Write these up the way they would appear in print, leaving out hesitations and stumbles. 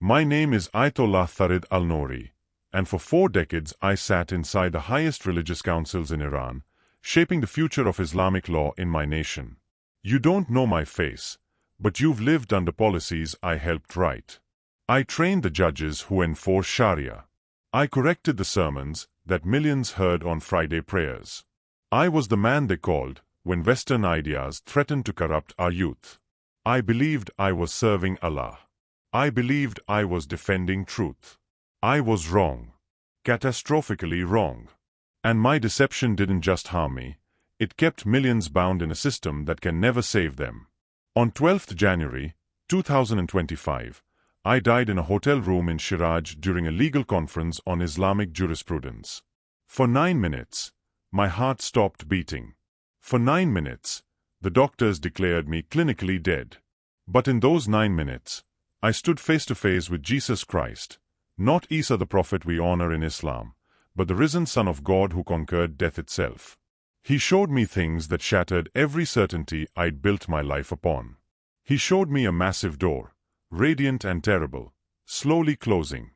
My name is Ayatollah Farid al-Nouri, and for 4 decades I sat inside the highest religious councils in Iran, shaping the future of Islamic law in my nation. You don't know my face, but you've lived under policies I helped write. I trained the judges who enforce Sharia. I corrected the sermons that millions heard on Friday prayers. I was the man they called when Western ideas threatened to corrupt our youth. I believed I was serving Allah. I believed I was defending truth. I was wrong. Catastrophically wrong. And my deception didn't just harm me, it kept millions bound in a system that can never save them. On 12th January 2025, I died in a hotel room in Shiraz during a legal conference on Islamic jurisprudence. For 9 minutes, my heart stopped beating. For 9 minutes, the doctors declared me clinically dead. But in those 9 minutes, I stood face to face with Jesus Christ, not Isa the prophet we honor in Islam, but the risen Son of God who conquered death itself. He showed me things that shattered every certainty I'd built my life upon. He showed me a massive door, radiant and terrible, slowly closing.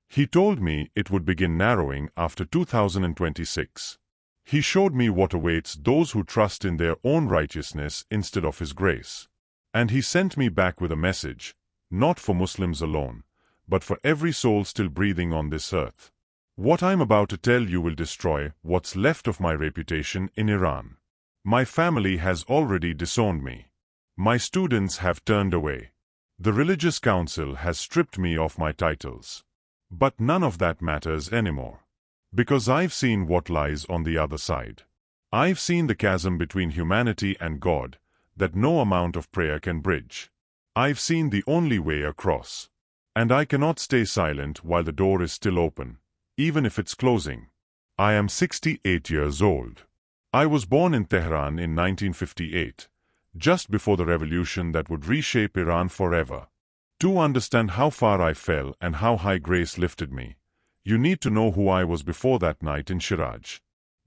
He told me it would begin narrowing after 2026. He showed me what awaits those who trust in their own righteousness instead of His grace. And He sent me back with a message, not for Muslims alone, but for every soul still breathing on this earth. What I'm about to tell you will destroy what's left of my reputation in Iran. My family has already disowned me. My students have turned away. The religious council has stripped me of my titles. But none of that matters anymore. Because I've seen what lies on the other side. I've seen the chasm between humanity and God that no amount of prayer can bridge. I've seen the only way across. And I cannot stay silent while the door is still open, even if it's closing. I am 68 years old. I was born in Tehran in 1958, just before the revolution that would reshape Iran forever. To understand how far I fell and how high grace lifted me, you need to know who I was before that night in Shiraz.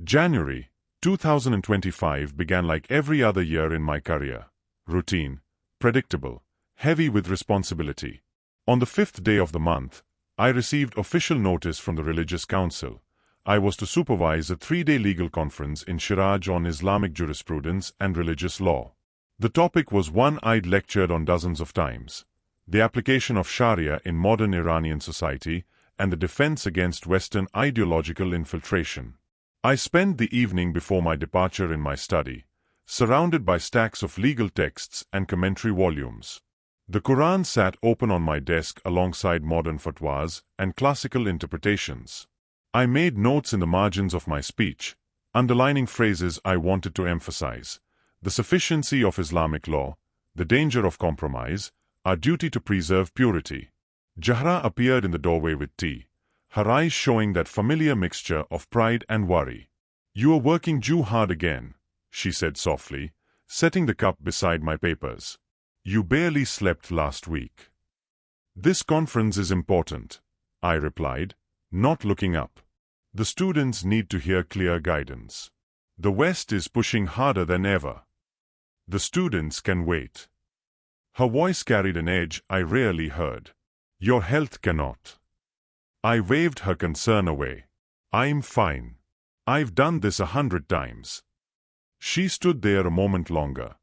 January 2025 began like every other year in my career. Routine, predictable, heavy with responsibility. On the 5th day of the month, I received official notice from the Religious Council. I was to supervise a 3-day legal conference in Shiraz on Islamic jurisprudence and religious law. The topic was one I'd lectured on dozens of times: the application of Sharia in modern Iranian society and the defense against Western ideological infiltration. I spent the evening before my departure in my study, surrounded by stacks of legal texts and commentary volumes. The Quran sat open on my desk alongside modern fatwas and classical interpretations. I made notes in the margins of my speech, underlining phrases I wanted to emphasize: the sufficiency of Islamic law, the danger of compromise, our duty to preserve purity. Jahra appeared in the doorway with tea, her eyes showing that familiar mixture of pride and worry. "You are working too hard again," she said softly, setting the cup beside my papers. "You barely slept last week." "This conference is important," I replied, not looking up. "The students need to hear clear guidance. The West is pushing harder than ever. The students can wait." Her voice carried an edge I rarely heard. "Your health cannot." I waved her concern away. "I'm fine. I've done this 100 times." She stood there a moment longer,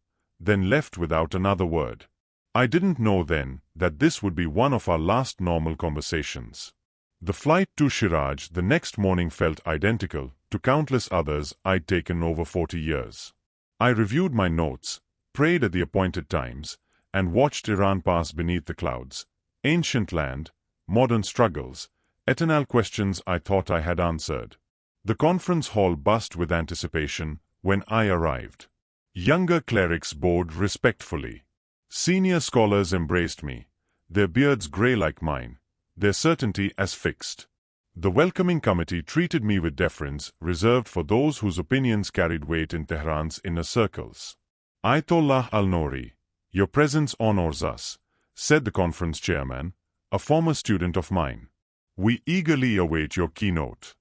then left without another word. I didn't know then that this would be one of our last normal conversations. The flight to Shiraz the next morning felt identical to countless others I'd taken over 40 years. I reviewed my notes, prayed at the appointed times, and watched Iran pass beneath the clouds. Ancient land, modern struggles, eternal questions I thought I had answered. The conference hall buzzed with anticipation when I arrived. Younger clerics bowed respectfully. Senior scholars embraced me, their beards grey like mine, their certainty as fixed. The welcoming committee treated me with deference reserved for those whose opinions carried weight in Tehran's inner circles. "Ayatollah al-Nouri, your presence honors us," said the conference chairman, a former student of mine. "We eagerly await your keynote."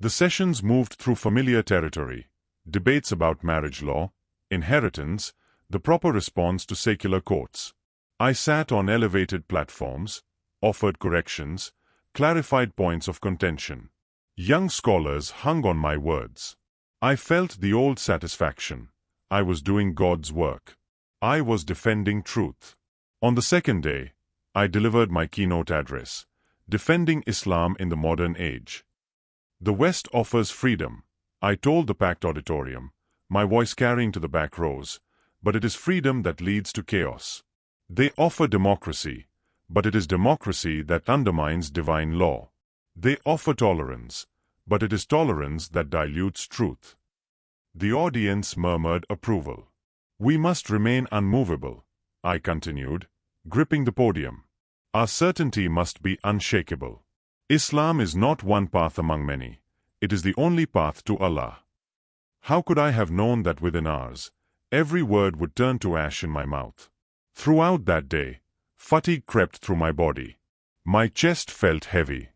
The sessions moved through familiar territory: debates about marriage law, inheritance, the proper response to secular courts. I sat on elevated platforms, offered corrections, clarified points of contention. Young scholars hung on my words. I felt the old satisfaction. I was doing God's work. I was defending truth. On the second day, I delivered my keynote address, defending Islam in the modern age. The West offers freedom, I told the packed auditorium, my voice carrying to the back rows, but it is freedom that leads to chaos. They offer democracy, but it is democracy that undermines divine law. They offer tolerance, but it is tolerance that dilutes truth. The audience murmured approval. We must remain unmovable, I continued, gripping the podium. Our certainty must be unshakable. Islam is not one path among many. It is the only path to Allah. How could I have known that within hours, every word would turn to ash in my mouth? Throughout that day, fatigue crept through my body. My chest felt heavy.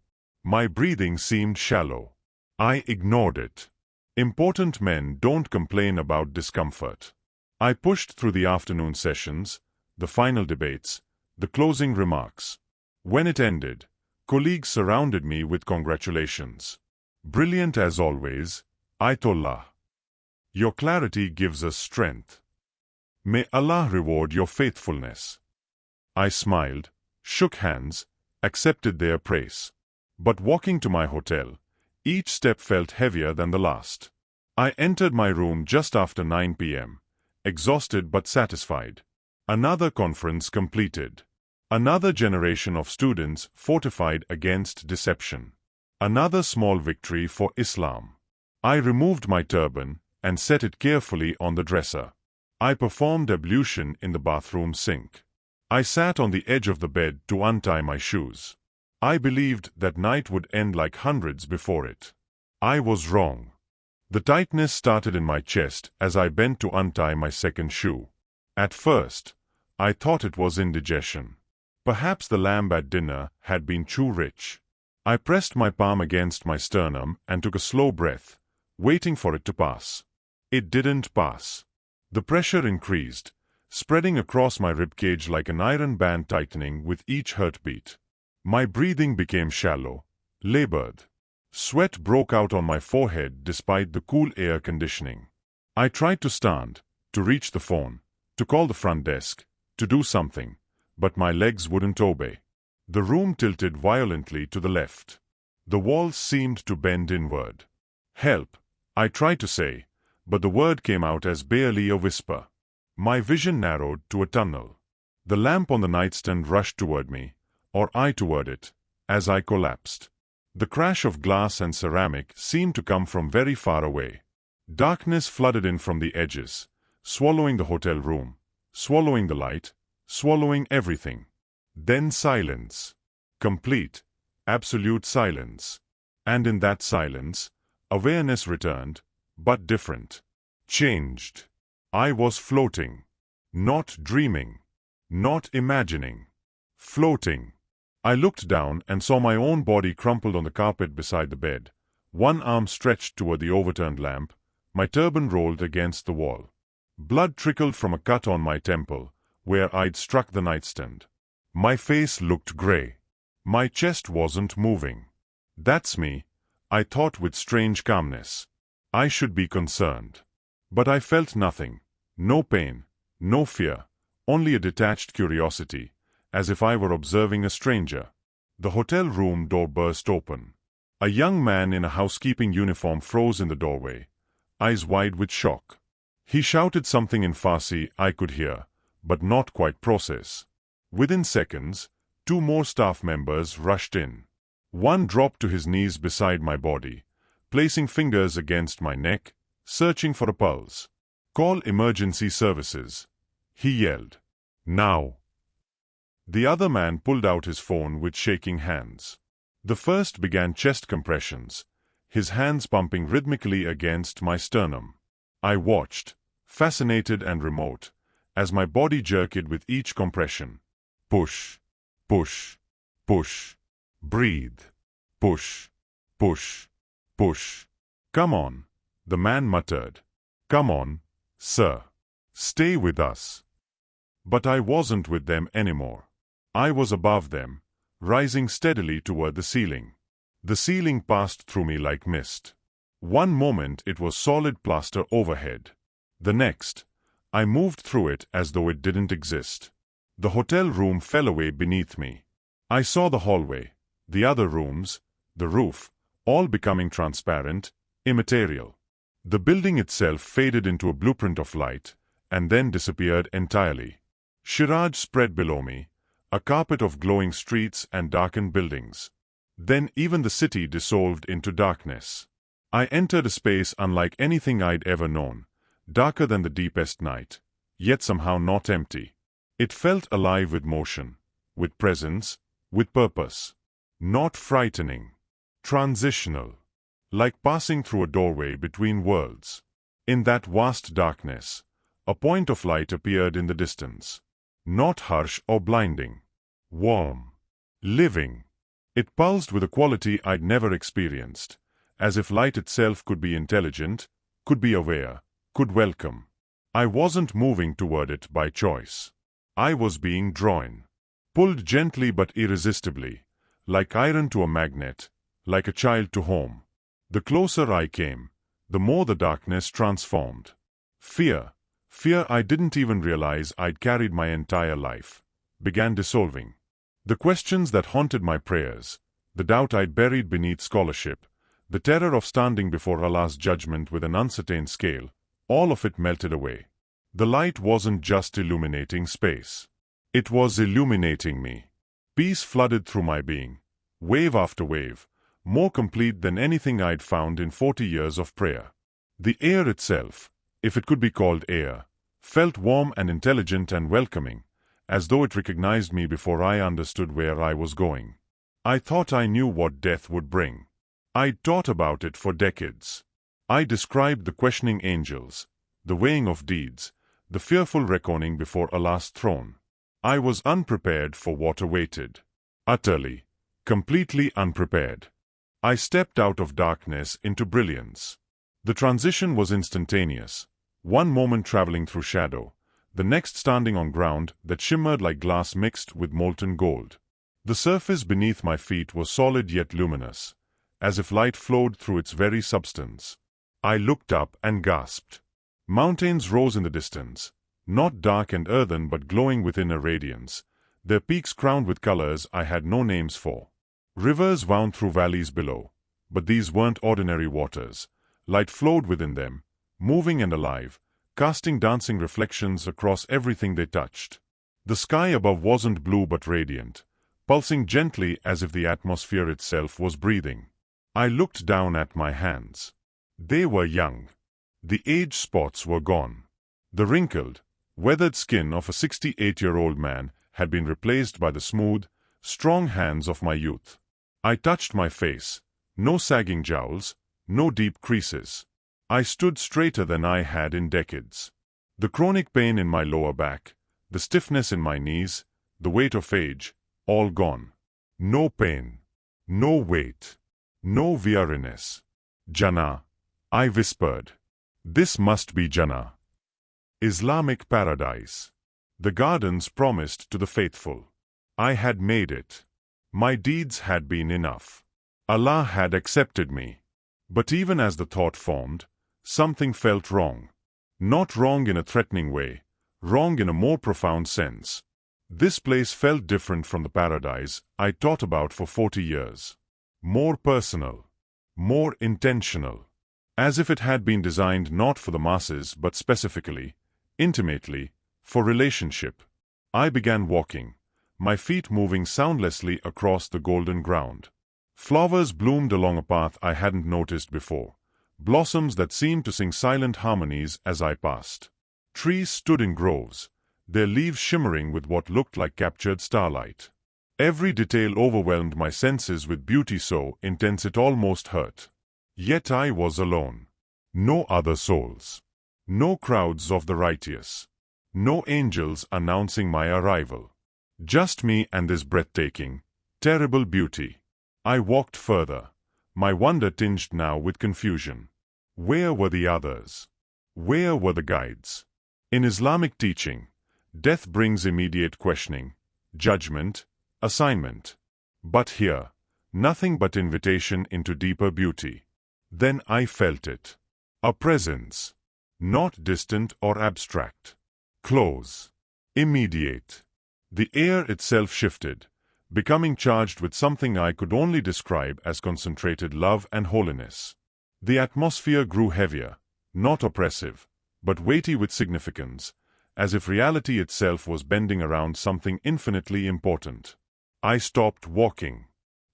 My breathing seemed shallow. I ignored it. Important men don't complain about discomfort. I pushed through the afternoon sessions, the final debates, the closing remarks. When it ended, colleagues surrounded me with congratulations. Brilliant as always, Ayatollah. Your clarity gives us strength. May Allah reward your faithfulness. I smiled, shook hands, accepted their praise. But walking to my hotel, each step felt heavier than the last. I entered my room just after 9 p.m., exhausted but satisfied. Another conference completed. Another generation of students fortified against deception. Another small victory for Islam. I removed my turban and set it carefully on the dresser. I performed ablution in the bathroom sink. I sat on the edge of the bed to untie my shoes. I believed that night would end like hundreds before it. I was wrong. The tightness started in my chest as I bent to untie my second shoe. At first, I thought it was indigestion. Perhaps the lamb at dinner had been too rich. I pressed my palm against my sternum and took a slow breath, waiting for it to pass. It didn't pass. The pressure increased, spreading across my ribcage like an iron band tightening with each heartbeat. My breathing became shallow, labored. Sweat broke out on my forehead despite the cool air conditioning. I tried to stand, to reach the phone, to call the front desk, to do something, but my legs wouldn't obey. The room tilted violently to the left. The walls seemed to bend inward. Help, I tried to say, but the word came out as barely a whisper. My vision narrowed to a tunnel. The lamp on the nightstand rushed toward me, or I toward it, as I collapsed. The crash of glass and ceramic seemed to come from very far away. Darkness flooded in from the edges, swallowing the hotel room, swallowing the light, swallowing everything. Then silence. Complete, absolute silence. And in that silence, awareness returned, but different. Changed. I was floating. Not dreaming. Not imagining. Floating. I looked down and saw my own body crumpled on the carpet beside the bed, one arm stretched toward the overturned lamp, my turban rolled against the wall. Blood trickled from a cut on my temple, where I'd struck the nightstand. My face looked gray. My chest wasn't moving. That's me, I thought with strange calmness. I should be concerned. But I felt nothing. No pain, no fear, only a detached curiosity, as if I were observing a stranger. The hotel room door burst open. A young man in a housekeeping uniform froze in the doorway, eyes wide with shock. He shouted something in Farsi I could hear, but not quite process. Within seconds, 2 more staff members rushed in. One dropped to his knees beside my body, placing fingers against my neck, searching for a pulse. "Call emergency services," he yelled. "Now." The other man pulled out his phone with shaking hands. The first began chest compressions, his hands pumping rhythmically against my sternum. I watched, fascinated and remote, as my body jerked with each compression. Push, push, push. Breathe. Push, push, push. "Come on," the man muttered. "Come on, sir. Stay with us." But I wasn't with them anymore. I was above them, rising steadily toward the ceiling. The ceiling passed through me like mist. One moment it was solid plaster overhead. The next, I moved through it as though it didn't exist. The hotel room fell away beneath me. I saw the hallway, the other rooms, the roof, all becoming transparent, immaterial. The building itself faded into a blueprint of light, and then disappeared entirely. Shiraz spread below me, a carpet of glowing streets and darkened buildings. Then even the city dissolved into darkness. I entered a space unlike anything I'd ever known, darker than the deepest night, yet somehow not empty. It felt alive with motion, with presence, with purpose. Not frightening. Transitional. Like passing through a doorway between worlds. In that vast darkness, a point of light appeared in the distance. Not harsh or blinding. Warm. Living. It pulsed with a quality I'd never experienced, as if light itself could be intelligent, could be aware, could welcome. I wasn't moving toward it by choice. I was being drawn. Pulled gently but irresistibly, like iron to a magnet, like a child to home. The closer I came, the more the darkness transformed. Fear I didn't even realize I'd carried my entire life, began dissolving. The questions that haunted my prayers, the doubt I'd buried beneath scholarship, the terror of standing before Allah's judgment with an uncertain scale, all of it melted away. The light wasn't just illuminating space. It was illuminating me. Peace flooded through my being, wave after wave, more complete than anything I'd found in 40 years of prayer. The air itself, if it could be called air, felt warm and intelligent and welcoming, as though it recognized me before I understood where I was going. I thought I knew what death would bring. I'd thought about it for decades. I described the questioning angels, the weighing of deeds, the fearful reckoning before Allah's throne. I was unprepared for what awaited. Utterly, completely unprepared. I stepped out of darkness into brilliance. The transition was instantaneous, one moment traveling through shadow, the next standing on ground that shimmered like glass mixed with molten gold. The surface beneath my feet was solid yet luminous, as if light flowed through its very substance. I looked up and gasped. Mountains rose in the distance, not dark and earthen but glowing within a radiance, their peaks crowned with colors I had no names for. Rivers wound through valleys below, but these weren't ordinary waters. Light flowed within them, moving and alive, casting dancing reflections across everything they touched. The sky above wasn't blue but radiant, pulsing gently as if the atmosphere itself was breathing. I looked down at my hands. They were young. The age spots were gone. The wrinkled, weathered skin of a 68-year-old man had been replaced by the smooth, strong hands of my youth. I touched my face. No sagging jowls, no deep creases. I stood straighter than I had in decades. The chronic pain in my lower back, the stiffness in my knees, the weight of age, all gone. No pain. No weight. No weariness. Jannah, I whispered. This must be Jannah. Islamic paradise. The gardens promised to the faithful. I had made it. My deeds had been enough. Allah had accepted me. But even as the thought formed, something felt wrong. Not wrong in a threatening way, wrong in a more profound sense. This place felt different from the paradise I'd thought about for 40 years. More personal. More intentional. As if it had been designed not for the masses but specifically, intimately, for relationship. I began walking, my feet moving soundlessly across the golden ground. Flowers bloomed along a path I hadn't noticed before, blossoms that seemed to sing silent harmonies as I passed. Trees stood in groves, their leaves shimmering with what looked like captured starlight. Every detail overwhelmed my senses with beauty so intense it almost hurt. Yet I was alone. No other souls. No crowds of the righteous. No angels announcing my arrival. Just me and this breathtaking, terrible beauty. I walked further, my wonder tinged now with confusion. Where were the others? Where were the guides? In Islamic teaching, death brings immediate questioning, judgment, assignment. But here, nothing but invitation into deeper beauty. Then I felt it. A presence. Not distant or abstract. Close. Immediate. The air itself shifted, becoming charged with something I could only describe as concentrated love and holiness. The atmosphere grew heavier, not oppressive, but weighty with significance, as if reality itself was bending around something infinitely important. I stopped walking.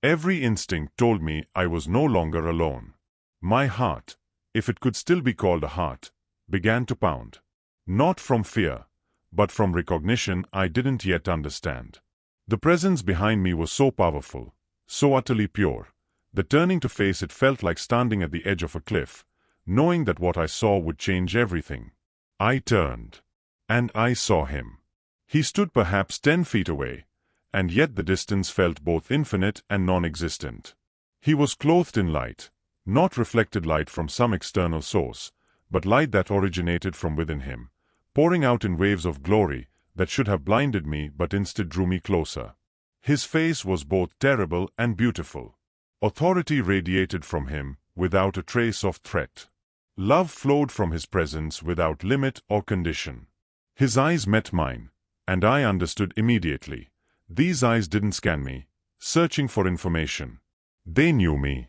Every instinct told me I was no longer alone. My heart, if it could still be called a heart, began to pound. Not from fear, but from recognition I didn't yet understand. The presence behind me was so powerful, so utterly pure, that turning to face it felt like standing at the edge of a cliff, knowing that what I saw would change everything. I turned. And I saw him. He stood perhaps 10 feet away, and yet the distance felt both infinite and non-existent. He was clothed in light, not reflected light from some external source, but light that originated from within him, pouring out in waves of glory that should have blinded me but instead drew me closer. His face was both terrible and beautiful. Authority radiated from him without a trace of threat. Love flowed from his presence without limit or condition. His eyes met mine, and I understood immediately. These eyes didn't scan me, searching for information. They knew me.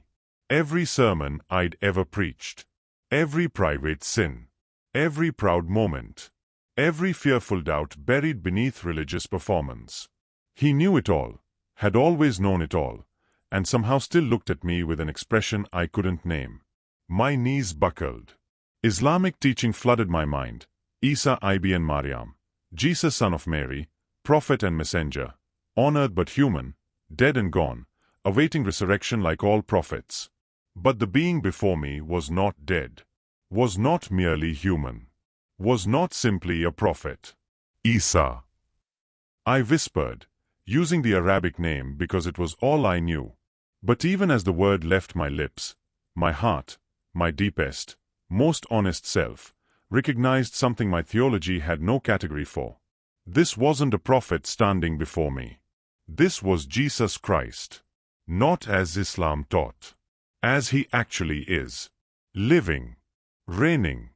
Every sermon I'd ever preached. Every private sin. Every proud moment. Every fearful doubt buried beneath religious performance. He knew it all, had always known it all, and somehow still looked at me with an expression I couldn't name. My knees buckled. Islamic teaching flooded my mind. Isa ibn Maryam, Jesus son of Mary, prophet and messenger, honored but human, dead and gone, awaiting resurrection like all prophets. But the being before me was not dead, was not merely human, was not simply a prophet. Isa. I whispered, using the Arabic name because it was all I knew. But even as the word left my lips, my heart, my deepest, most honest self, recognized something my theology had no category for. This wasn't a prophet standing before me. This was Jesus Christ. Not as Islam taught. As he actually is. Living. Reigning.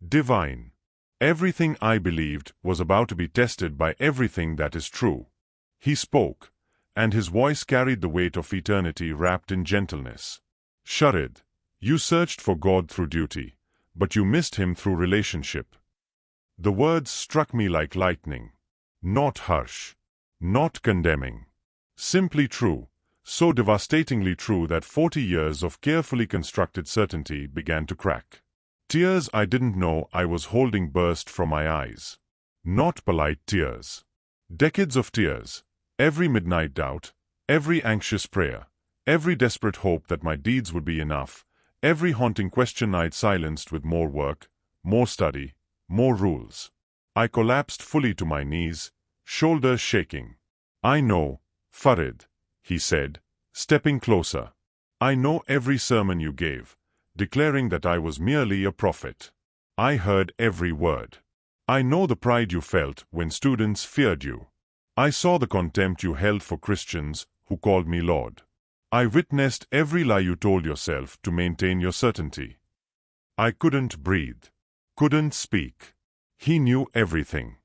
Divine. Everything I believed was about to be tested by everything that is true. He spoke, and his voice carried the weight of eternity wrapped in gentleness. Sharid, you searched for God through duty, but you missed him through relationship. The words struck me like lightning. Not harsh. Not condemning. Simply true, so devastatingly true that 40 years of carefully constructed certainty began to crack. Tears I didn't know I was holding burst from my eyes. Not polite tears. Decades of tears, every midnight doubt, every anxious prayer, every desperate hope that my deeds would be enough, every haunting question I'd silenced with more work, more study, more rules. I collapsed fully to my knees, shoulders shaking. I know, Farid, he said, stepping closer. I know every sermon you gave, declaring that I was merely a prophet. I heard every word. I know the pride you felt when students feared you. I saw the contempt you held for Christians who called me Lord. I witnessed every lie you told yourself to maintain your certainty. I couldn't breathe, couldn't speak. He knew everything.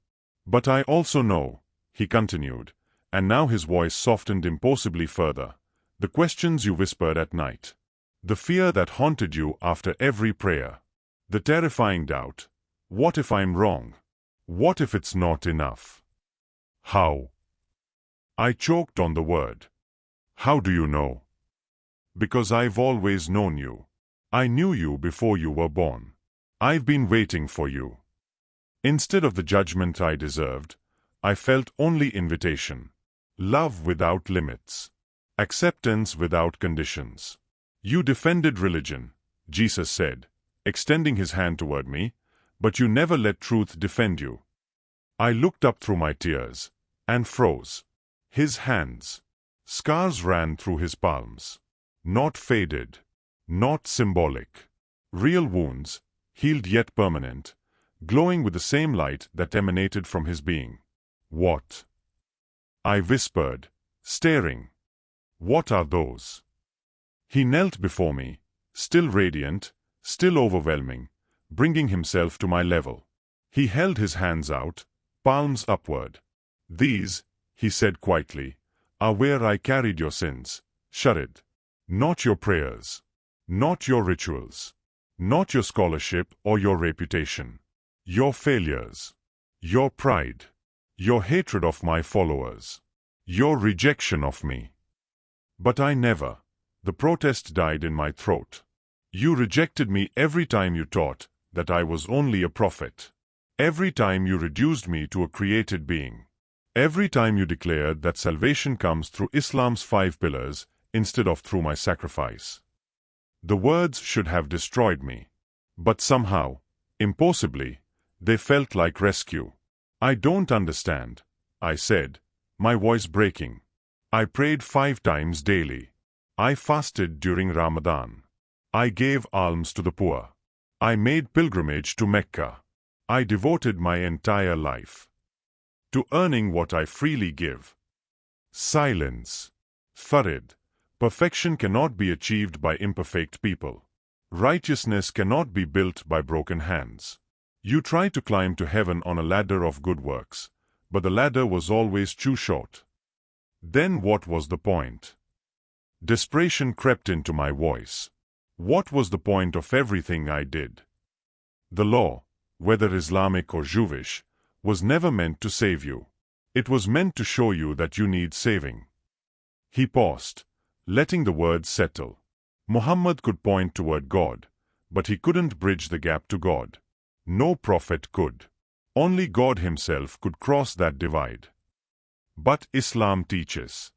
But I also know, he continued, and now his voice softened impossibly further, the questions you whispered at night. The fear that haunted you after every prayer. The terrifying doubt. What if I'm wrong? What if it's not enough? How? I choked on the word. How do you know? Because I've always known you. I knew you before you were born. I've been waiting for you. Instead of the judgment I deserved, I felt only invitation. Love without limits. Acceptance without conditions. You defended religion, Jesus said, extending his hand toward me, but you never let truth defend you. I looked up through my tears, and froze. His hands. Scars ran through his palms. Not faded. Not symbolic. Real wounds, healed yet permanent, glowing with the same light that emanated from his being. What? I whispered, staring. What are those? He knelt before me, still radiant, still overwhelming, bringing himself to my level. He held his hands out, palms upward. These, he said quietly, are where I carried your sins, Sharid. Not your prayers. Not your rituals. Not your scholarship or your reputation. Your failures. Your pride. Your hatred of my followers. Your rejection of me. But I never. The protest died in my throat. You rejected me every time you taught that I was only a prophet. Every time you reduced me to a created being. Every time you declared that salvation comes through Islam's 5 pillars instead of through my sacrifice. The words should have destroyed me. But somehow, impossibly, they felt like rescue. I don't understand, I said, my voice breaking. I prayed 5 times daily. I fasted during Ramadan. I gave alms to the poor. I made pilgrimage to Mecca. I devoted my entire life to earning what I freely give. Silence. Farid. Perfection cannot be achieved by imperfect people. Righteousness cannot be built by broken hands. You try to climb to heaven on a ladder of good works, but the ladder was always too short. Then what was the point? Desperation crept into my voice. What was the point of everything I did? The law, whether Islamic or Jewish, was never meant to save you. It was meant to show you that you need saving. He paused, letting the words settle. Muhammad could point toward God, but he couldn't bridge the gap to God. No prophet could. Only God himself could cross that divide. But Islam teaches.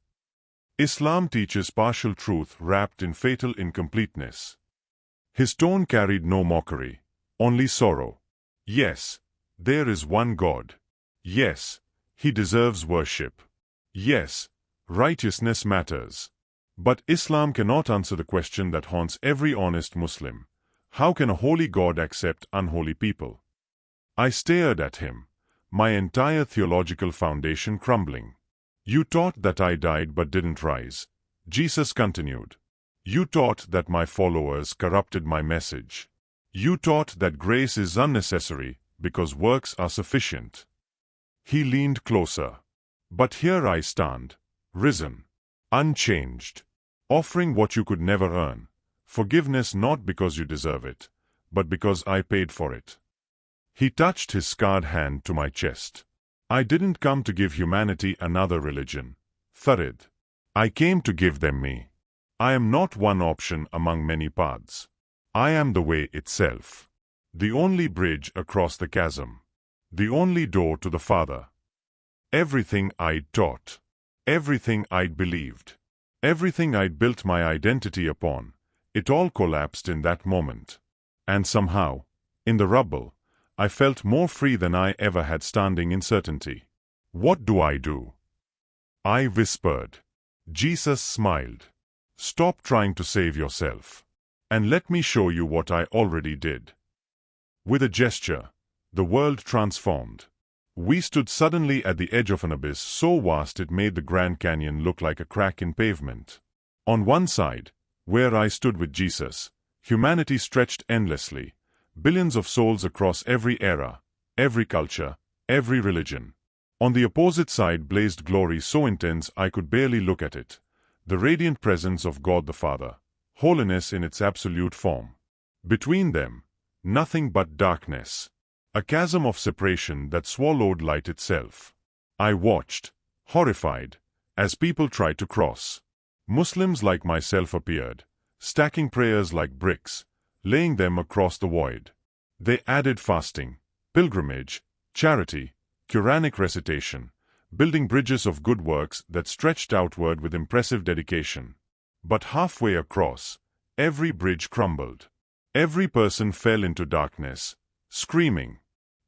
Islam teaches partial truth wrapped in fatal incompleteness. His tone carried no mockery, only sorrow. Yes, there is one God. Yes, he deserves worship. Yes, righteousness matters. But Islam cannot answer the question that haunts every honest Muslim. How can a holy God accept unholy people? I stared at him, my entire theological foundation crumbling. You taught that I died but didn't rise. Jesus continued. You taught that my followers corrupted my message. You taught that grace is unnecessary because works are sufficient. He leaned closer. But here I stand, risen, unchanged, offering what you could never earn. Forgiveness not because you deserve it, but because I paid for it. He touched his scarred hand to my chest. I didn't come to give humanity another religion, Farid. I came to give them me. I am not one option among many paths. I am the way itself. The only bridge across the chasm. The only door to the Father. Everything I'd taught. Everything I'd believed. Everything I'd built my identity upon. It all collapsed in that moment. And somehow, in the rubble, I felt more free than I ever had standing in certainty. What do I do? I whispered. Jesus smiled. Stop trying to save yourself. And let me show you what I already did. With a gesture, the world transformed. We stood suddenly at the edge of an abyss so vast it made the Grand Canyon look like a crack in pavement. On one side, where I stood with Jesus, humanity stretched endlessly. Billions of souls across every era, every culture, every religion. On the opposite side blazed glory so intense I could barely look at it. The radiant presence of God the Father, holiness in its absolute form. Between them, nothing but darkness. A chasm of separation that swallowed light itself. I watched, horrified, as people tried to cross. Muslims like myself appeared, stacking prayers like bricks, laying them across the void. They added fasting, pilgrimage, charity, Quranic recitation, building bridges of good works that stretched outward with impressive dedication. But halfway across, every bridge crumbled. Every person fell into darkness, screaming.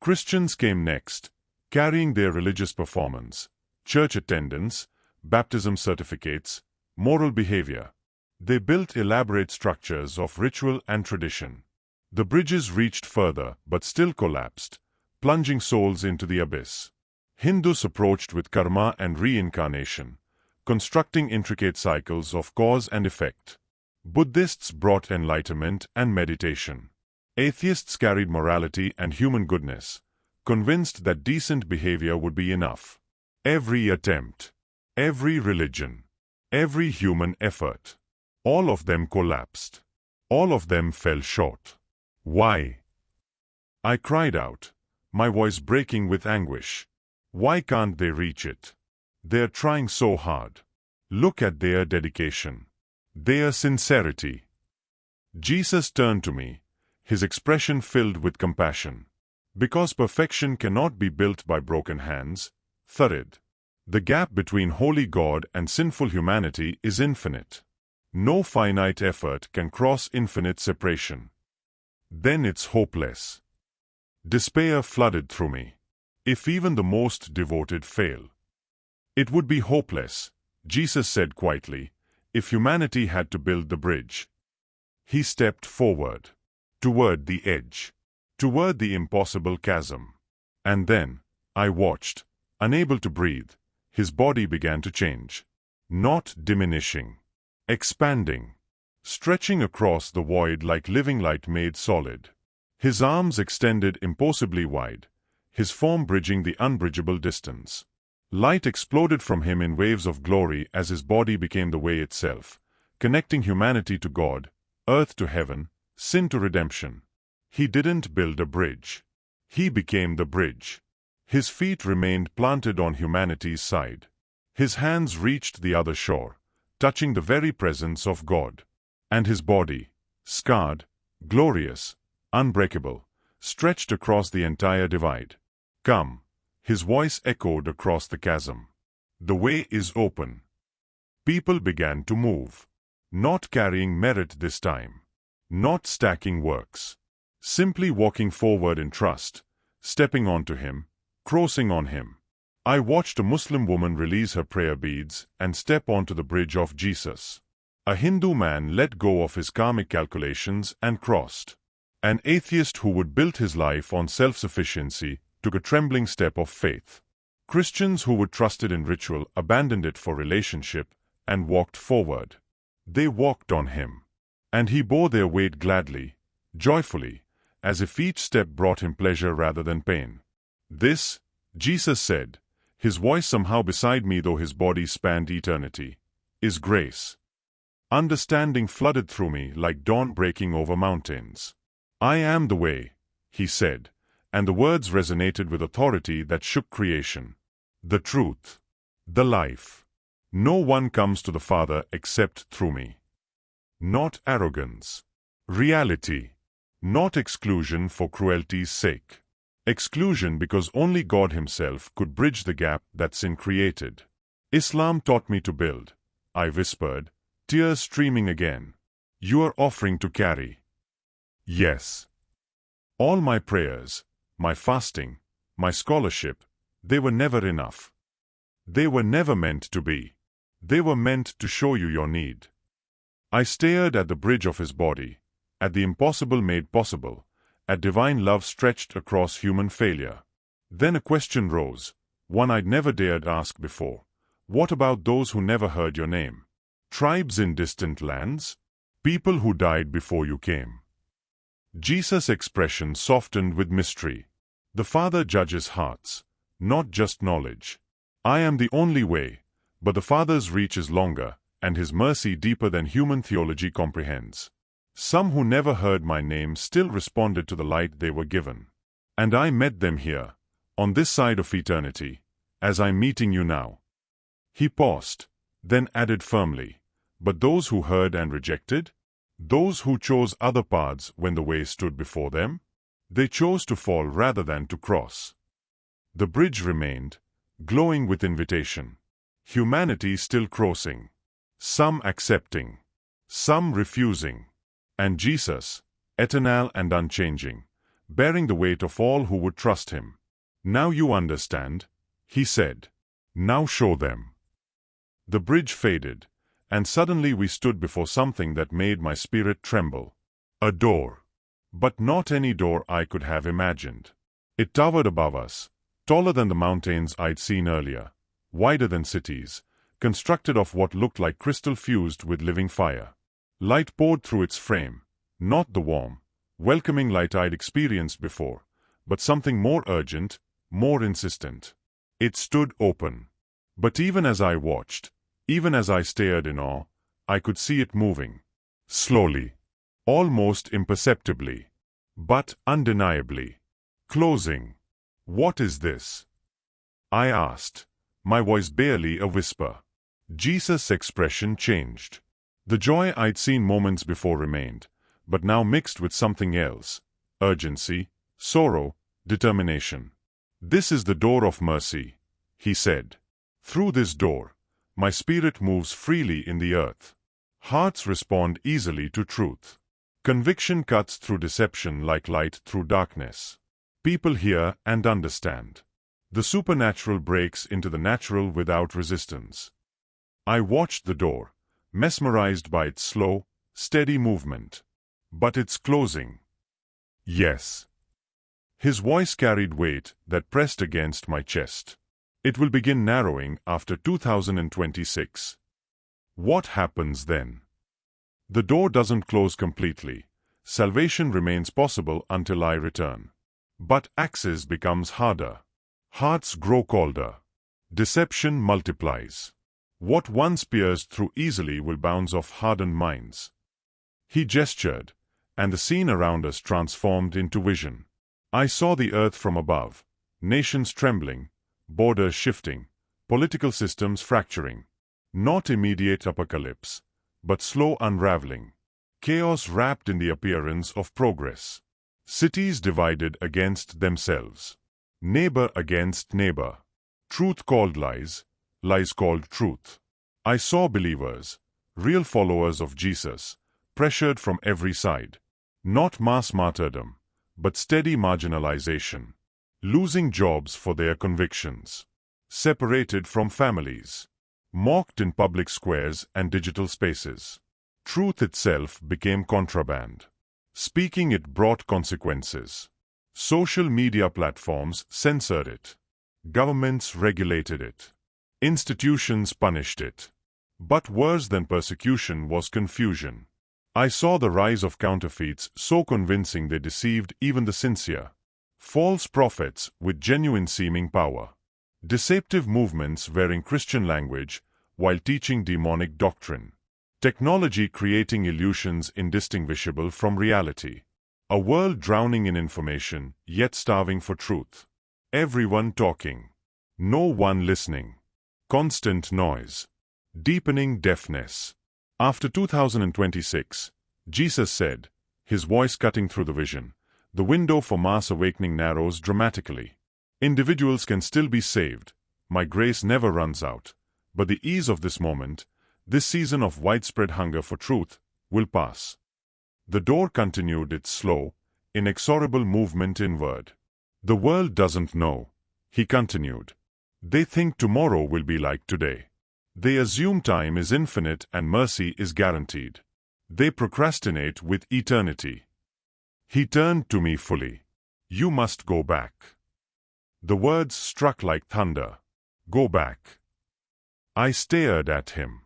Christians came next, carrying their religious performance, church attendance, baptism certificates, moral behavior. They built elaborate structures of ritual and tradition. The bridges reached further but still collapsed, plunging souls into the abyss. Hindus approached with karma and reincarnation. constructing intricate cycles of cause and effect. Buddhists brought enlightenment and meditation. Atheists carried morality and human goodness, convinced that decent behavior would be enough. Every attempt, every religion, every human effort, all of them collapsed. All of them fell short. Why? I cried out, my voice breaking with anguish. Why can't they reach it? They're trying so hard. Look at their dedication, their sincerity. Jesus turned to me, his expression filled with compassion. Because perfection cannot be built by broken hands, Farid. The gap between holy God and sinful humanity is infinite. No finite effort can cross infinite separation. Then it's hopeless. Despair flooded through me. If even the most devoted fail, it would be hopeless, Jesus said quietly, if humanity had to build the bridge. He stepped forward, toward the edge, toward the impossible chasm. And then, I watched, unable to breathe. His body began to change. Not diminishing, expanding, stretching across the void like living light made solid. His arms extended impossibly wide, his form bridging the unbridgeable distance. Light exploded from him in waves of glory as his body became the way itself, connecting humanity to God, earth to heaven, sin to redemption. He didn't build a bridge. He became the bridge. His feet remained planted on humanity's side. His hands reached the other shore, touching the very presence of God. And his body, scarred, glorious, unbreakable, stretched across the entire divide. Come. His voice echoed across the chasm. The way is open. People began to move. Not carrying merit this time. Not stacking works. Simply walking forward in trust, stepping onto him, crossing on him. I watched a Muslim woman release her prayer beads and step onto the bridge of Jesus. A Hindu man let go of his karmic calculations and crossed. An atheist who would build his life on self-sufficiency took a trembling step of faith. Christians who would trusted in ritual abandoned it for relationship and walked forward. They walked on him. And he bore their weight gladly, joyfully, as if each step brought him pleasure rather than pain. This, Jesus said, his voice somehow beside me though his body spanned eternity, is grace. Understanding flooded through me like dawn breaking over mountains. I am the way, he said, and the words resonated with authority that shook creation. The truth. The life. No one comes to the Father except through me. Not arrogance. Reality. Not exclusion for cruelty's sake. Exclusion because only God himself could bridge the gap that sin created. Islam taught me to build, I whispered, tears streaming again. You are offering to carry. Yes. All my prayers, my fasting, my scholarship, they were never enough. They were never meant to be. They were meant to show you your need. I stared at the bridge of his body, at the impossible made possible, at divine love stretched across human failure. Then a question rose, one I'd never dared ask before. What about those who never heard your name? Tribes in distant lands? People who died before you came? Jesus' expression softened with mystery. The Father judges hearts, not just knowledge. I am the only way, but the Father's reach is longer, and his mercy deeper than human theology comprehends. Some who never heard my name still responded to the light they were given. And I met them here, on this side of eternity, as I'm meeting you now. He paused, then added firmly, but those who heard and rejected? Those who chose other paths when the way stood before them? They chose to fall rather than to cross. The bridge remained, glowing with invitation. Humanity still crossing. Some accepting. Some refusing. And Jesus, eternal and unchanging, bearing the weight of all who would trust him. Now you understand, he said. Now show them. The bridge faded, and suddenly we stood before something that made my spirit tremble. A door. But not any door I could have imagined. It towered above us, taller than the mountains I'd seen earlier, wider than cities, constructed of what looked like crystal fused with living fire. Light poured through its frame, not the warm, welcoming light I'd experienced before, but something more urgent, more insistent. It stood open. But even as I watched, even as I stared in awe, I could see it moving. Slowly. Almost imperceptibly. But undeniably. Closing. "What is this?" I asked, my voice barely a whisper. Jesus' expression changed. The joy I'd seen moments before remained, but now mixed with something else. Urgency, sorrow, determination. "This is the door of mercy," he said. "Through this door, my spirit moves freely in the earth. Hearts respond easily to truth. Conviction cuts through deception like light through darkness. People hear and understand. The supernatural breaks into the natural without resistance." I watched the door, mesmerized by its slow, steady movement. "But it's closing." "Yes." His voice carried weight that pressed against my chest. "It will begin narrowing after 2026. "What happens then?" "The door doesn't close completely. Salvation remains possible until I return. But access becomes harder. Hearts grow colder. Deception multiplies. What once pierced through easily will bounce off hardened minds." He gestured, and the scene around us transformed into vision. I saw the earth from above, nations trembling, borders shifting, political systems fracturing. Not immediate apocalypse, but slow unraveling. Chaos wrapped in the appearance of progress. Cities divided against themselves. Neighbor against neighbor. Truth called lies, lies called truth. I saw believers, real followers of Jesus, pressured from every side. Not mass martyrdom, but steady marginalization. Losing jobs for their convictions. Separated from families. Mocked in public squares and digital spaces. Truth itself became contraband. Speaking it brought consequences. Social media platforms censored it. Governments regulated it. Institutions punished it. But worse than persecution was confusion. I saw the rise of counterfeits so convincing they deceived even the sincere. False prophets with genuine seeming power. Deceptive movements wearing Christian language while teaching demonic doctrine. Technology creating illusions indistinguishable from reality. A world drowning in information, yet starving for truth. Everyone talking. No one listening. Constant noise. Deepening deafness. After 2026, Jesus said, his voice cutting through the vision, the window for mass awakening narrows dramatically. Individuals can still be saved. My grace never runs out. But the ease of this moment, this season of widespread hunger for truth, will pass. The door continued its slow, inexorable movement inward. "The world doesn't know," he continued. "They think tomorrow will be like today. They assume time is infinite and mercy is guaranteed. They procrastinate with eternity." He turned to me fully. "You must go back." The words struck like thunder. Go back. I stared at him.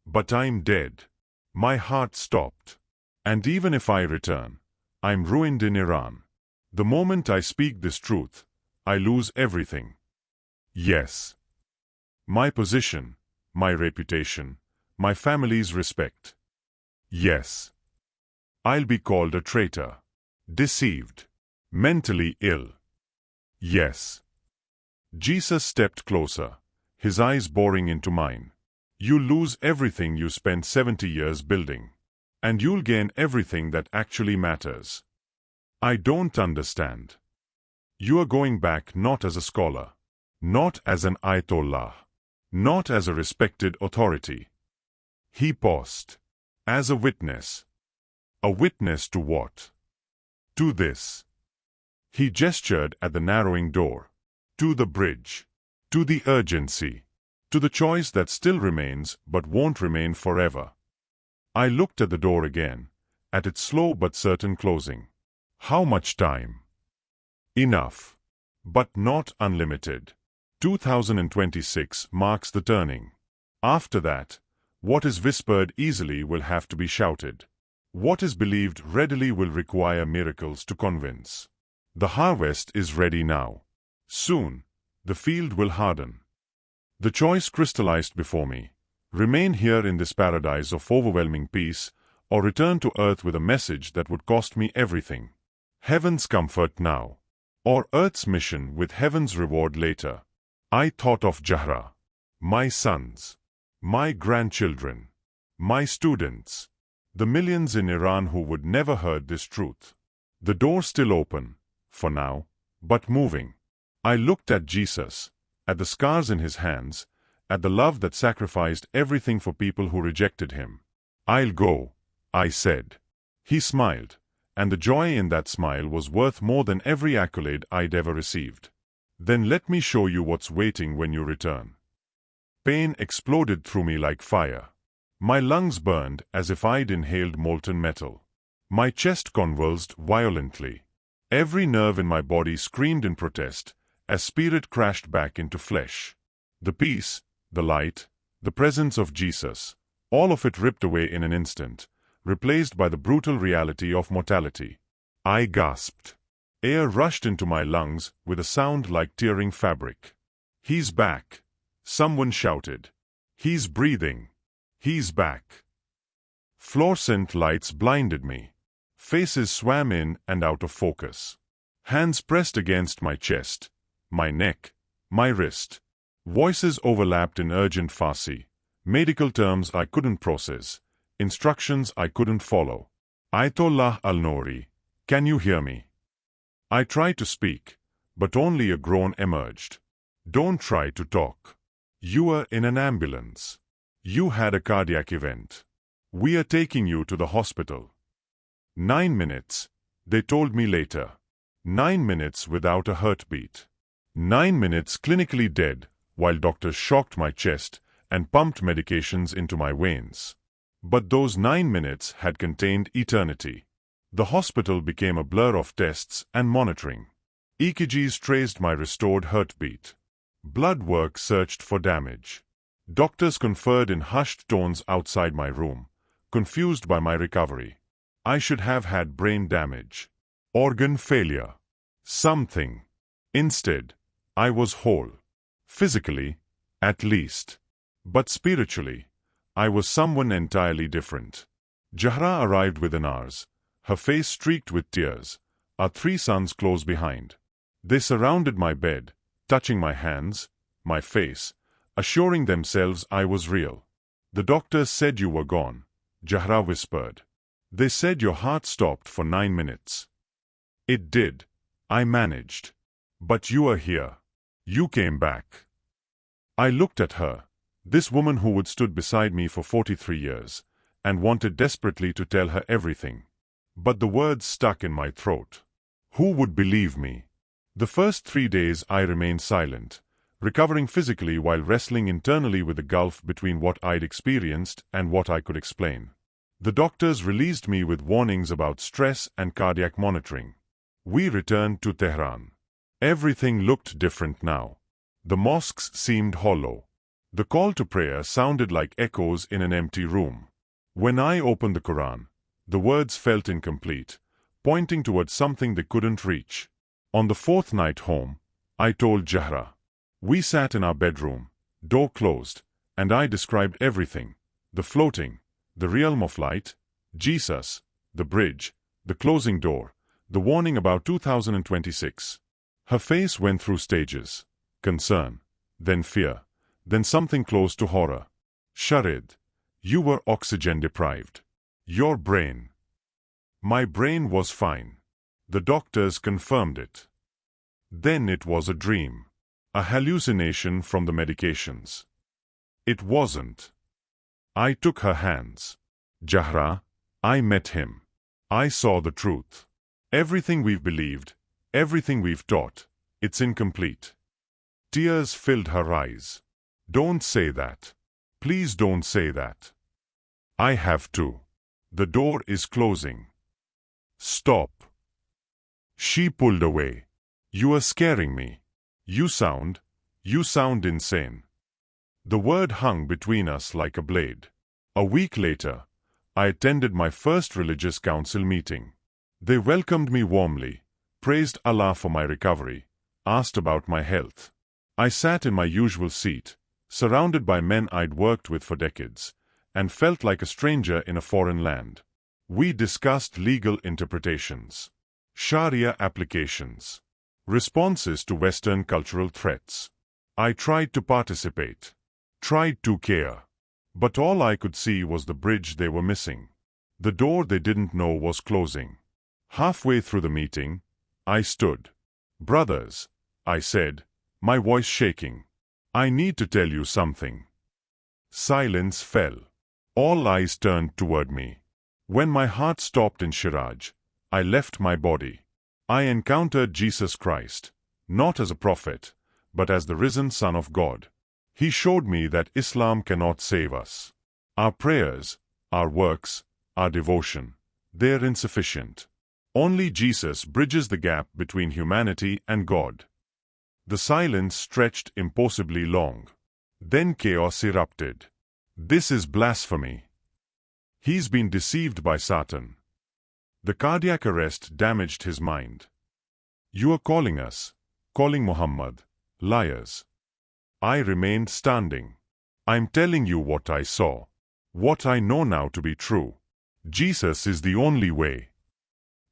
"But I'm dead." My heart stopped. "And even if I return, I'm ruined in Iran. The moment I speak this truth, I lose everything." "Yes." "My position, my reputation, my family's respect." "Yes." "I'll be called a traitor. Deceived. Mentally ill." "Yes." Jesus stepped closer, his eyes boring into mine. "You'll lose everything you spent 70 years building. And you'll gain everything that actually matters." "I don't understand." "You are going back not as a scholar, not as an Ayatollah, not as a respected authority." He paused. "As a witness." "A witness to what?" "To this." He gestured at the narrowing door. "To the bridge. To the urgency. To the choice that still remains but won't remain forever." I looked at the door again, at its slow but certain closing. "How much time?" "Enough. But not unlimited. 2026 marks the turning. After that, what is whispered easily will have to be shouted. What is believed readily will require miracles to convince. The harvest is ready now. Soon, the field will harden. The choice crystallized before me: remain here in this paradise of overwhelming peace, or return to earth with a message that would cost me everything. Heaven's comfort now, or earth's mission with heaven's reward later. I thought of Jahra, my sons, my grandchildren, my students, the millions in Iran who would never heard this truth. The door still open, for now, but moving. I looked at Jesus, at the scars in his hands, at the love that sacrificed everything for people who rejected him. I'll go, I said. He smiled, and the joy in that smile was worth more than every accolade I'd ever received. Then let me show you what's waiting when you return. Pain exploded through me like fire. My lungs burned as if I'd inhaled molten metal. My chest convulsed violently. Every nerve in my body screamed in protest as spirit crashed back into flesh. The peace, the light, the presence of Jesus, all of it ripped away in an instant, replaced by the brutal reality of mortality. I gasped. Air rushed into my lungs with a sound like tearing fabric. He's back, someone shouted. He's breathing. He's back. Fluorescent lights blinded me. Faces swam in and out of focus. Hands pressed against my chest, my neck, my wrist. Voices overlapped in urgent Farsi, medical terms I couldn't process, instructions I couldn't follow. Ayatollah al-Nouri, can you hear me? I tried to speak, but only a groan emerged. Don't try to talk. You were in an ambulance. You had a cardiac event. We are taking you to the hospital. 9 minutes, they told me later. 9 minutes without a heartbeat. 9 minutes clinically dead, while doctors shocked my chest and pumped medications into my veins. But those 9 minutes had contained eternity. The hospital became a blur of tests and monitoring. EKGs traced my restored heartbeat. Blood work searched for damage. Doctors conferred in hushed tones outside my room, confused by my recovery. I should have had brain damage, organ failure, something. Instead, I was whole. Physically, at least. But spiritually, I was someone entirely different. Jahra arrived within hours, her face streaked with tears, our 3 sons close behind. They surrounded my bed, touching my hands, my face, assuring themselves I was real. The doctors said you were gone, Jahra whispered. They said your heart stopped for 9 minutes. It did. I managed. But you are here. You came back. I looked at her, this woman who had stood beside me for 43 years, and wanted desperately to tell her everything. But the words stuck in my throat. Who would believe me? The first 3 days I remained silent, recovering physically while wrestling internally with the gulf between what I'd experienced and what I could explain. The doctors released me with warnings about stress and cardiac monitoring. We returned to Tehran. Everything looked different now. The mosques seemed hollow. The call to prayer sounded like echoes in an empty room. When I opened the Quran, the words felt incomplete, pointing towards something they couldn't reach. On the 4th night home, I told Jahra. We sat in our bedroom, door closed, and I described everything: the floating, the realm of light, Jesus, the bridge, the closing door, the warning about 2026. Her face went through stages: concern, then fear, then something close to horror. Sharid, you were oxygen deprived. Your brain. My brain was fine. The doctors confirmed it. Then it was a dream. A hallucination from the medications. It wasn't. I took her hands. Jahra, I met him. I saw the truth. Everything we've believed, everything we've taught, it's incomplete. Tears filled her eyes. Don't say that. Please don't say that. I have to. The door is closing. Stop. She pulled away. You are scaring me. You sound insane. The word hung between us like a blade. A week later, I attended my first religious council meeting. They welcomed me warmly, praised Allah for my recovery, asked about my health. I sat in my usual seat, surrounded by men I'd worked with for decades, and felt like a stranger in a foreign land. We discussed legal interpretations, Sharia applications, responses to Western cultural threats. I tried to participate, tried to care, but all I could see was the bridge they were missing. The door they didn't know was closing. Halfway through the meeting, I stood. "Brothers," I said, my voice shaking, "I need to tell you something." Silence fell. All eyes turned toward me. When my heart stopped in Shiraj, I left my body. I encountered Jesus Christ, not as a prophet, but as the risen Son of God. He showed me that Islam cannot save us. Our prayers, our works, our devotion, they're insufficient. Only Jesus bridges the gap between humanity and God. The silence stretched impossibly long. Then chaos erupted. "This is blasphemy. He's been deceived by Satan." The cardiac arrest damaged his mind. "You are calling us, calling Muhammad, liars." I remained standing. "I'm telling you what I saw, what I know now to be true. Jesus is the only way."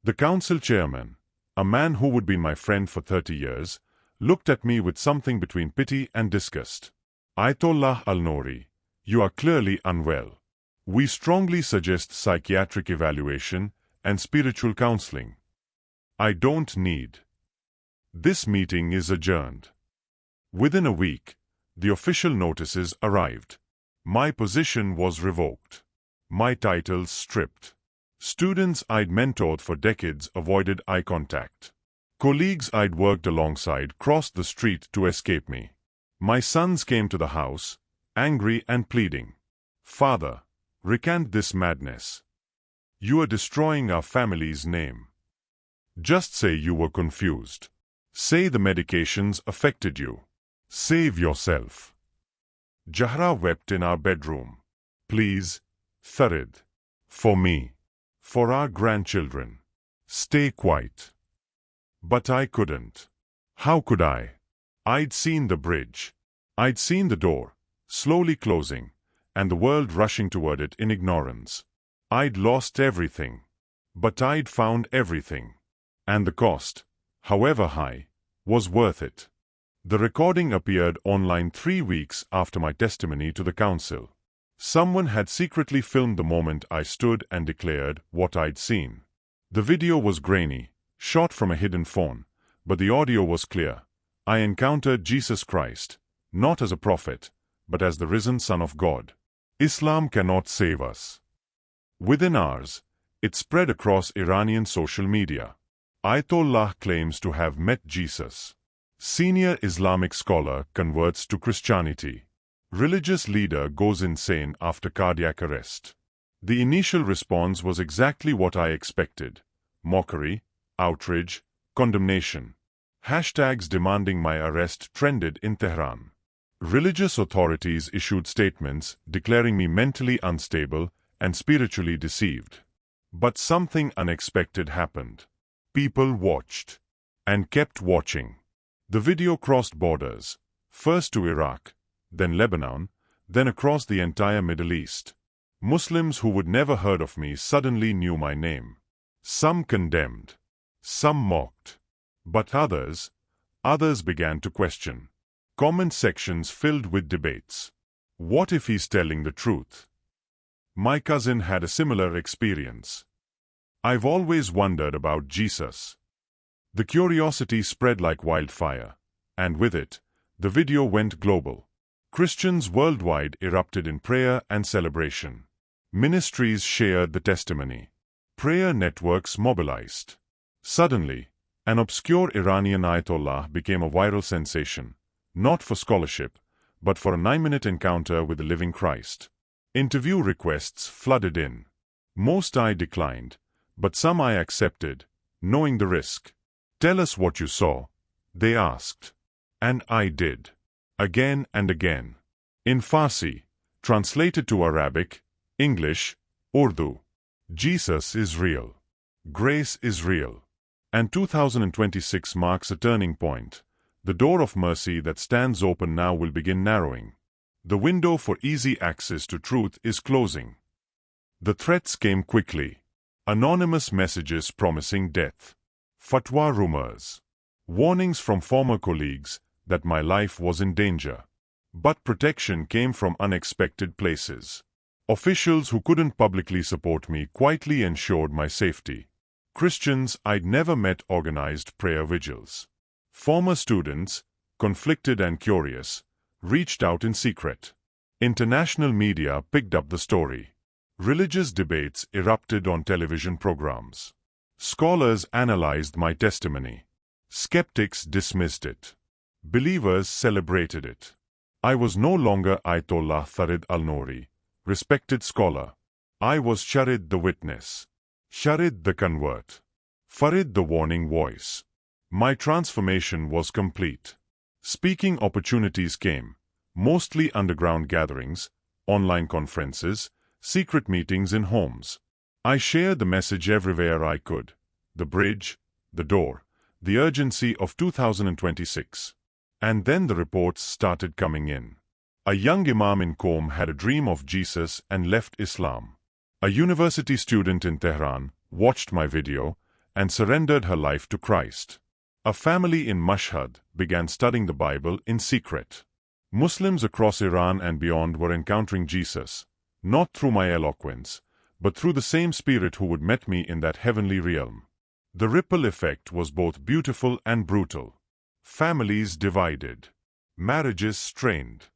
The council chairman, a man who would be my friend for 30 years, looked at me with something between pity and disgust. "Ayatollah al-Nouri, you are clearly unwell. We strongly suggest psychiatric evaluation and spiritual counseling." "I don't need." This meeting is adjourned. Within a week, the official notices arrived. My position was revoked. My titles stripped. Students I'd mentored for decades avoided eye contact. Colleagues I'd worked alongside crossed the street to escape me. My sons came to the house, angry and pleading. "Father, recant this madness. You are destroying our family's name. Just say you were confused. Say the medications affected you. Save yourself." Jahra wept in our bedroom. "Please, Farid. For me. For our grandchildren. Stay quiet." But I couldn't. How could I? I'd seen the bridge. I'd seen the door, slowly closing, and the world rushing toward it in ignorance. I'd lost everything. But I'd found everything. And the cost, however high, was worth it. The recording appeared online 3 weeks after my testimony to the council. Someone had secretly filmed the moment I stood and declared what I'd seen. The video was grainy, shot from a hidden phone, but the audio was clear. I encountered Jesus Christ, not as a prophet, but as the risen Son of God. Islam cannot save us. Within hours, it spread across Iranian social media. Ayatollah claims to have met Jesus. Senior Islamic scholar converts to Christianity. Religious leader goes insane after cardiac arrest. The initial response was exactly what I expected. Mockery, outrage, condemnation. Hashtags demanding my arrest trended in Tehran. Religious authorities issued statements declaring me mentally unstable and spiritually deceived. But something unexpected happened. People watched. And kept watching. The video crossed borders, first to Iraq, then Lebanon, then across the entire Middle East. Muslims who would never heard of me suddenly knew my name. Some condemned. Some mocked. But others began to question. Comment sections filled with debates. What if he's telling the truth? My cousin had a similar experience. I've always wondered about Jesus. The curiosity spread like wildfire, and with it, the video went global. Christians worldwide erupted in prayer and celebration. Ministries shared the testimony. Prayer networks mobilized. Suddenly, an obscure Iranian Ayatollah became a viral sensation, not for scholarship, but for a 9-minute encounter with the living Christ. Interview requests flooded in. Most I declined, but some I accepted, knowing the risk. "Tell us what you saw," they asked. And I did. Again and again. In Farsi, translated to Arabic, English, Urdu. Jesus is real. Grace is real. And 2026 marks a turning point. The door of mercy that stands open now will begin narrowing. The window for easy access to truth is closing. The threats came quickly. Anonymous messages promising death. Fatwa rumors. Warnings from former colleagues that my life was in danger. But protection came from unexpected places. Officials who couldn't publicly support me quietly ensured my safety. Christians I'd never met organized prayer vigils. Former students, conflicted and curious, reached out in secret. International media picked up the story. Religious debates erupted on television programs. Scholars analyzed my testimony. Skeptics dismissed it. Believers celebrated it. I was no longer Ayatollah Farid al-Nouri, respected scholar. I was Sharid the witness. Sharid the convert. Farid the warning voice. My transformation was complete. Speaking opportunities came, mostly underground gatherings, online conferences, secret meetings in homes. I shared the message everywhere I could. The bridge, the door, the urgency of 2026. And then the reports started coming in. A young imam in Qom had a dream of Jesus and left Islam. A university student in Tehran watched my video and surrendered her life to Christ. A family in Mashhad began studying the Bible in secret. Muslims across Iran and beyond were encountering Jesus, not through my eloquence, but through the same Spirit who would met me in that heavenly realm. The ripple effect was both beautiful and brutal. Families divided. Marriages strained.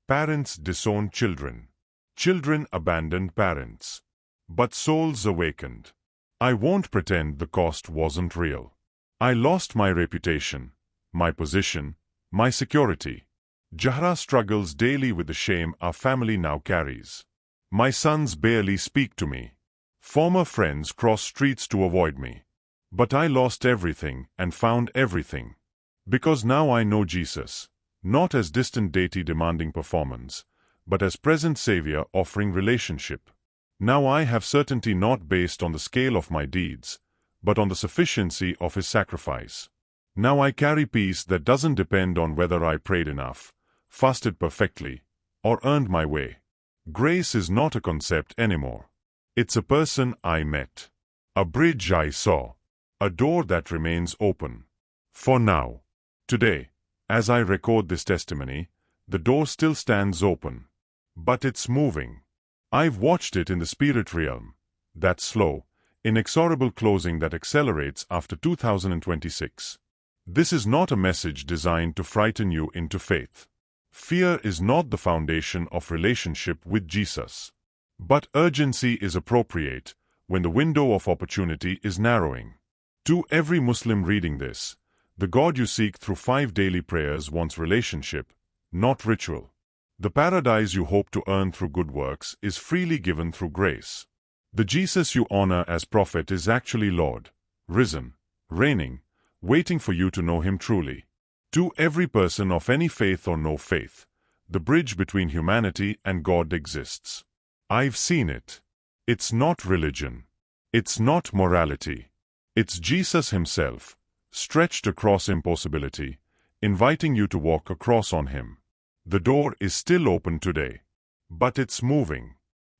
Parents disowned children. Children abandoned parents. But souls awakened. I won't pretend the cost wasn't real. I lost my reputation, my position, my security. Jahra struggles daily with the shame our family now carries. My sons barely speak to me. Former friends cross streets to avoid me. But I lost everything and found everything. Because now I know Jesus, not as distant deity demanding performance, but as present Savior offering relationship. Now I have certainty not based on the scale of my deeds, but on the sufficiency of His sacrifice. Now I carry peace that doesn't depend on whether I prayed enough, fasted perfectly, or earned my way. Grace is not a concept anymore. It's a person I met. A bridge I saw. A door that remains open. For now. Today, as I record this testimony, the door still stands open. But it's moving. I've watched it in the spirit realm. That slow, inexorable closing that accelerates after 2026. This is not a message designed to frighten you into faith. Fear is not the foundation of relationship with Jesus. But urgency is appropriate when the window of opportunity is narrowing. To every Muslim reading this, the God you seek through 5 daily prayers wants relationship, not ritual. The paradise you hope to earn through good works is freely given through grace. The Jesus you honor as prophet is actually Lord, risen, reigning, waiting for you to know Him truly. To every person of any faith or no faith, the bridge between humanity and God exists. I've seen it. It's not religion. It's not morality. It's Jesus Himself, stretched across impossibility, inviting you to walk across on Him. The door is still open today. But it's moving.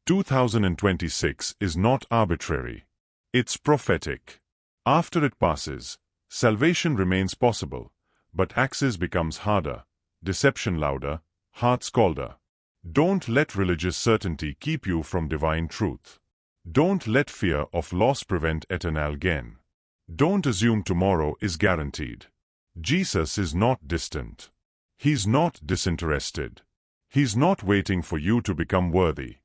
2026 is not arbitrary. It's prophetic. After it passes, salvation remains possible, but access becomes harder, deception louder, hearts colder. Don't let religious certainty keep you from divine truth. Don't let fear of loss prevent eternal gain. Don't assume tomorrow is guaranteed. Jesus is not distant. He's not disinterested. He's not waiting for you to become worthy.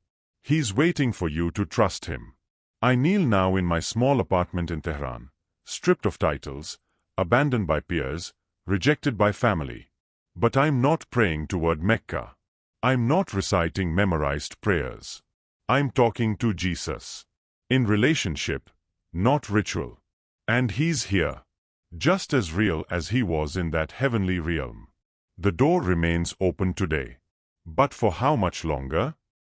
He's waiting for you to trust Him. I kneel now in my small apartment in Tehran, stripped of titles, abandoned by peers, rejected by family. But I'm not praying toward Mecca. I'm not reciting memorized prayers. I'm talking to Jesus. In relationship, not ritual. And He's here. Just as real as He was in that heavenly realm. The door remains open today. But for how much longer?